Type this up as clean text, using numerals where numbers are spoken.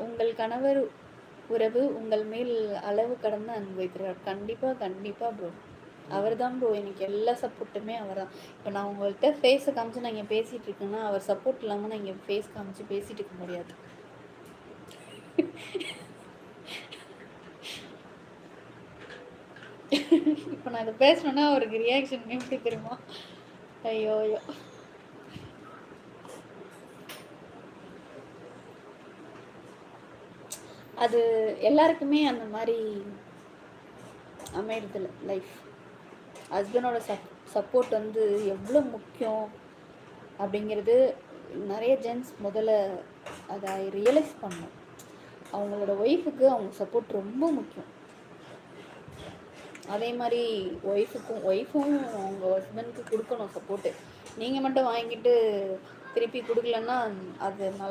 உங்கள் கணவர் உறவு உங்கள் மேல் அளவு கடந்த அன்பு வைத்திருக்கார். கண்டிப்பா, கண்டிப்பா ப்ரோ. அவர் தான் ப்ரோ எனக்கு எல்லா சப்போர்ட்டுமே அவர் தான். இப்போ நான் உங்கள்கிட்ட ஃபேஸை காமிச்சு நான் இங்கே பேசிகிட்டு இருக்கேன்னா, அவர் சப்போர்ட் இல்லாமல் நான் இங்கே ஃபேஸ் காமிச்சு பேசிகிட்டு இருக்க முடியாது. இப்போ நான் இதை பேசணுன்னா அவருக்கு ரியாக்ஷன் எப்படி தெரியுமா? ஐயோ ஐயோ. அது எல்லாருக்குமே அந்த மாதிரி அமையறதில்ல லைஃப். ஹஸ்பண்டோட சப்போர்ட் வந்து எவ்வளோ முக்கியம் அப்படிங்கிறது நிறைய ஜென்ஸ் முதல்ல அதை ரியலைஸ் பண்ணணும். அவங்களோட ஒய்ஃபுக்கு அவங்க சப்போர்ட் ரொம்ப முக்கியம். அதே மாதிரி ஒய்ஃபும் அவங்க ஹஸ்பண்டுக்கு கொடுக்கணும் சப்போர்ட்டு. நீங்கள் மட்டும் வாங்கிட்டு திருப்பி கொடுக்கலன்னா அது